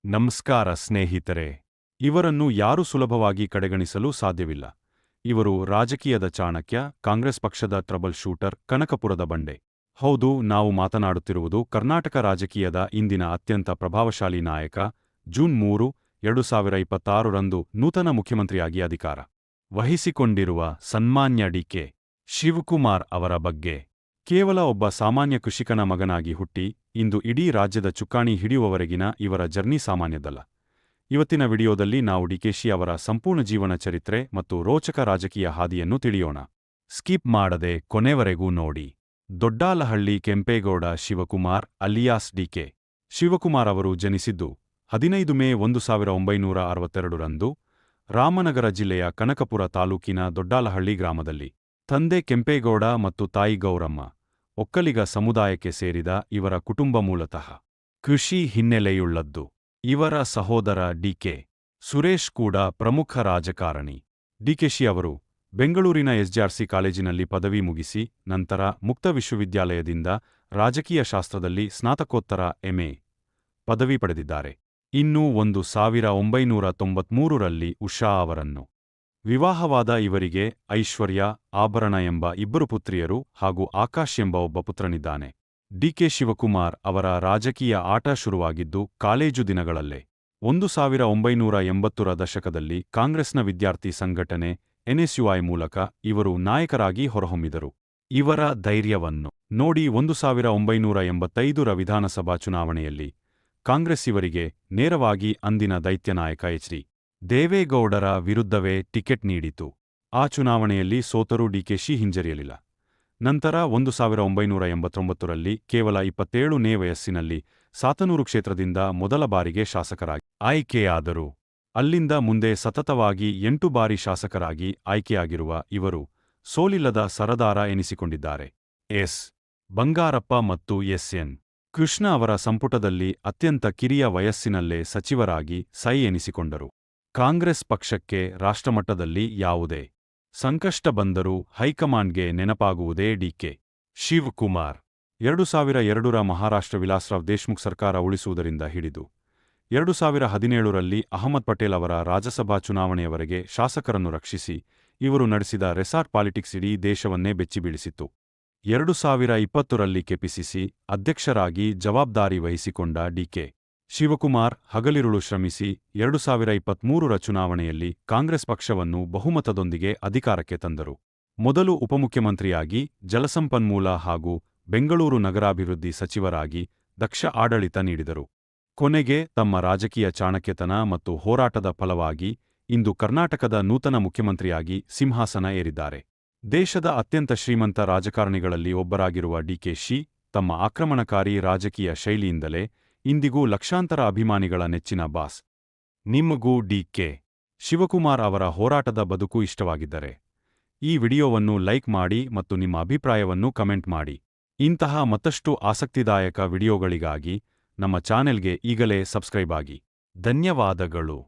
ನಮಸ್ಕಾರ ಸ್ನೇಹಿತರೆ. ಇವರನ್ನು ಯಾರೂ ಸುಲಭವಾಗಿ ಕಡೆಗಣಿಸಲು ಸಾಧ್ಯವಿಲ್ಲ. ಇವರು ರಾಜಕೀಯದ ಚಾಣಕ್ಯ, ಕಾಂಗ್ರೆಸ್ ಪಕ್ಷದ ಟ್ರಬಲ್ ಶೂಟರ್, ಕನಕಪುರದ ಬಂಡೆ. ಹೌದು, ನಾವು ಮಾತನಾಡುತ್ತಿರುವುದು ಕರ್ನಾಟಕ ರಾಜಕೀಯದ ಇಂದಿನ ಅತ್ಯಂತ ಪ್ರಭಾವಶಾಲಿ ನಾಯಕ. ಜೂನ್ 3, 2026ರಂದು ನೂತನ ಮುಖ್ಯಮಂತ್ರಿಯಾಗಿ ಅಧಿಕಾರ ವಹಿಸಿಕೊಂಡಿರುವ ಸನ್ಮಾನ್ಯ ಡಿ.ಕೆ. ಶಿವಕುಮಾರ್ ಅವರ ಬಗ್ಗೆ. ಕೇವಲ ಒಬ್ಬ ಸಾಮಾನ್ಯ ಕೃಷಿಕನ ಮಗನಾಗಿ ಹುಟ್ಟಿ ಇಂದು ಇಡೀ ರಾಜ್ಯದ ಚುಕ್ಕಾಣಿ ಹಿಡಿಯುವವರೆಗಿನ ಇವರ ಜರ್ನಿ ಸಾಮಾನ್ಯದಲ್ಲ. ಇವತ್ತಿನ ವಿಡಿಯೋದಲ್ಲಿ ನಾವು ಡಿ.ಕೆ.ಶಿ ಅವರ ಸಂಪೂರ್ಣ ಜೀವನ ಚರಿತ್ರೆ ಮತ್ತು ರೋಚಕ ರಾಜಕೀಯ ಹಾದಿಯನ್ನು ತಿಳಿಯೋಣ. ಸ್ಕಿಪ್ ಮಾಡದೆ ಕೊನೆವರೆಗೂ ನೋಡಿ. ದೊಡ್ಡಾಲಹಳ್ಳಿ ಕೆಂಪೇಗೌಡ ಶಿವಕುಮಾರ್ ಅಲಿಯಾಸ್ ಡಿ.ಕೆ. ಶಿವಕುಮಾರ್ ಅವರು ಜನಿಸಿದ್ದು 15 ಮೇ 1962ರಂದು ರಾಮನಗರ ಜಿಲ್ಲೆಯ ಕನಕಪುರ ತಾಲೂಕಿನ ದೊಡ್ಡಾಲಹಳ್ಳಿ ಗ್ರಾಮದಲ್ಲಿ. ತಂದೆ ಕೆಂಪೇಗೌಡ ಮತ್ತು ತಾಯಿ ಗೌರಮ್ಮ. ಒಕ್ಕಲಿಗ ಸಮುದಾಯಕ್ಕೆ ಸೇರಿದ ಇವರ ಕುಟುಂಬ ಮೂಲತಃ ಕೃಷಿ ಹಿನ್ನೆಲೆಯುಳ್ಳದ್ದು. ಇವರ ಸಹೋದರ ಡಿ.ಕೆ. ಸುರೇಶ್ ಕೂಡ ಪ್ರಮುಖ ರಾಜಕಾರಣಿ. ಡಿ.ಕೆ.ಶಿ ಅವರು ಬೆಂಗಳೂರಿನ ಎಸ್.ಜೆ.ಆರ್.ಸಿ ಕಾಲೇಜಿನಲ್ಲಿ ಪದವಿ ಮುಗಿಸಿ ನಂತರ ಮುಕ್ತ ವಿಶ್ವವಿದ್ಯಾಲಯದಿಂದ ರಾಜಕೀಯ ಶಾಸ್ತ್ರದಲ್ಲಿ ಸ್ನಾತಕೋತ್ತರ ಎಂ.ಎ. ಪದವಿ ಪಡೆದಿದ್ದಾರೆ. ಇನ್ನು 1993ರಲ್ಲಿ ಉಷಾ ಅವರನ್ನು ವಿವಾಹವಾದ ಇವರಿಗೆ ಐಶ್ವರ್ಯ, ಆಭರಣ ಎಂಬ 2 ಪುತ್ರಿಯರು ಹಾಗೂ ಆಕಾಶ್ ಎಂಬ ಒಬ್ಬ ಪುತ್ರನಿದ್ದಾನೆ. ಡಿ.ಕೆ. ಶಿವಕುಮಾರ್ ಅವರ ರಾಜಕೀಯ ಆಟ ಶುರುವಾಗಿದ್ದು ಕಾಲೇಜು ದಿನಗಳಲ್ಲೇ. 1980ರ ದಶಕದಲ್ಲಿ ಕಾಂಗ್ರೆಸ್ನ ವಿದ್ಯಾರ್ಥಿ ಸಂಘಟನೆ ಎನ್.ಎಸ್.ಯು.ಐ ಮೂಲಕ ಇವರು ನಾಯಕರಾಗಿ ಹೊರಹೊಮ್ಮಿದರು. ಇವರ ಧೈರ್ಯವನ್ನು ನೋಡಿ 1985ರ ವಿಧಾನಸಭಾ ಚುನಾವಣೆಯಲ್ಲಿ ಕಾಂಗ್ರೆಸ್ ಇವರಿಗೆ ನೇರವಾಗಿ ಅಂದಿನ ದೈತ್ಯ ನಾಯಕ ಎಚ್.ಡಿ. ದೇವೇಗೌಡರ ವಿರುದ್ಧವೇ ಟಿಕೆಟ್ ನೀಡಿತು. ಆ ಚುನಾವಣೆಯಲ್ಲಿ ಸೋತರೂ ಡಿ.ಕೆ.ಶಿ ಹಿಂಜರಿಯಲಿಲ್ಲ. ನಂತರ 1989ರಲ್ಲಿ ಕೇವಲ 27ನೇ ವಯಸ್ಸಿನಲ್ಲಿ ಸಾತನೂರು ಕ್ಷೇತ್ರದಿಂದ ಮೊದಲ ಬಾರಿಗೆ ಶಾಸಕರಾಗಿ ಆಯ್ಕೆಯಾದರು. ಅಲ್ಲಿಂದ ಮುಂದೆ ಸತತವಾಗಿ 8 ಬಾರಿ ಶಾಸಕರಾಗಿ ಆಯ್ಕೆಯಾಗಿರುವ ಇವರು ಸೋಲಿಲ್ಲದ ಸರದಾರ ಎನಿಸಿಕೊಂಡಿದ್ದಾರೆ. ಎಸ್. ಬಂಗಾರಪ್ಪ ಮತ್ತು ಎಸ್.ಎನ್. ಕೃಷ್ಣ ಅವರ ಸಂಪುಟದಲ್ಲಿ ಅತ್ಯಂತ ಕಿರಿಯ ವಯಸ್ಸಿನಲ್ಲೇ ಸಚಿವರಾಗಿ ಸೈ ಎನಿಸಿಕೊಂಡರು. ಕಾಂಗ್ರೆಸ್ ಪಕ್ಷಕ್ಕೆ ರಾಷ್ಟ್ರಮಟ್ಟದಲ್ಲಿ ಯಾವುದೇ ಸಂಕಷ್ಟ ಬಂದರೂ ಹೈಕಮಾಂಡ್ಗೆ ನೆನಪಾಗುವುದೇ ಡಿ.ಕೆ. ಶಿವಕುಮಾರ್. 2002ರ ಮಹಾರಾಷ್ಟ್ರ ವಿಲಾಸ್ರಾವ್ ದೇಶ್ಮುಖ್ ಸರ್ಕಾರ ಉಳಿಸುವುದರಿಂದ ಹಿಡಿದು 2017ರಲ್ಲಿ ಅಹಮದ್ ಪಟೇಲ್ ಅವರ ರಾಜ್ಯಸಭಾ ಚುನಾವಣೆಯವರೆಗೆ ಶಾಸಕರನ್ನು ರಕ್ಷಿಸಿ ಇವರು ನಡೆಸಿದ ರೆಸಾರ್ಟ್ ಪಾಲಿಟಿಕ್ಸ್ ಇಡೀ ದೇಶವನ್ನೇ ಬೆಚ್ಚಿಬೀಳಿಸಿತ್ತು. 2020ರಲ್ಲಿ ಕೆಪಿಸಿಸಿ ಅಧ್ಯಕ್ಷರಾಗಿ ಜವಾಬ್ದಾರಿ ವಹಿಸಿಕೊಂಡ ಡಿ.ಕೆ. ಶಿವಕುಮಾರ್ ಹಗಲಿರುಳು ಶ್ರಮಿಸಿ 2023ರ ಚುನಾವಣೆಯಲ್ಲಿ ಕಾಂಗ್ರೆಸ್ ಪಕ್ಷವನ್ನು ಬಹುಮತದೊಂದಿಗೆ ಅಧಿಕಾರಕ್ಕೆ ತಂದರು. ಮೊದಲು ಉಪಮುಖ್ಯಮಂತ್ರಿಯಾಗಿ ಜಲಸಂಪನ್ಮೂಲ ಹಾಗೂ ಬೆಂಗಳೂರು ನಗರಾಭಿವೃದ್ಧಿ ಸಚಿವರಾಗಿ ದಕ್ಷ ಆಡಳಿತ ನೀಡಿದರು. ಕೊನೆಗೆ ತಮ್ಮ ರಾಜಕೀಯ ಚಾಣಕ್ಯತನ ಮತ್ತು ಹೋರಾಟದ ಫಲವಾಗಿ ಇಂದು ಕರ್ನಾಟಕದ ನೂತನ ಮುಖ್ಯಮಂತ್ರಿಯಾಗಿ ಸಿಂಹಾಸನ ಏರಿದ್ದಾರೆ. ದೇಶದ ಅತ್ಯಂತ ಶ್ರೀಮಂತ ರಾಜಕಾರಣಿಗಳಲ್ಲಿ ಒಬ್ಬರಾಗಿರುವ ಡಿ.ಕೆ.ಶಿ ತಮ್ಮ ಆಕ್ರಮಣಕಾರಿ ರಾಜಕೀಯ ಶೈಲಿಯಿಂದಲೇ ಇಂದಿಗೂ ಲಕ್ಷಾಂತರ ಅಭಿಮಾನಿಗಳ ನೆಚ್ಚಿನ ಬಾಸ್. ನಿಮಗೂ ಡಿ.ಕೆ. ಶಿವಕುಮಾರ್ ಅವರ ಹೋರಾಟದ ಬದುಕು ಇಷ್ಟವಾಗಿದ್ದರೆ ಈ ವಿಡಿಯೋವನ್ನು ಲೈಕ್ ಮಾಡಿ ಮತ್ತು ನಿಮ್ಮ ಅಭಿಪ್ರಾಯವನ್ನು ಕಮೆಂಟ್ ಮಾಡಿ. ಇಂತಹ ಮತ್ತಷ್ಟು ಆಸಕ್ತಿದಾಯಕ ವಿಡಿಯೋಗಳಿಗಾಗಿ ನಮ್ಮ ಚಾನೆಲ್ಗೆ ಈಗಲೇ ಸಬ್ಸ್ಕ್ರೈಬ್ ಆಗಿ. ಧನ್ಯವಾದಗಳು.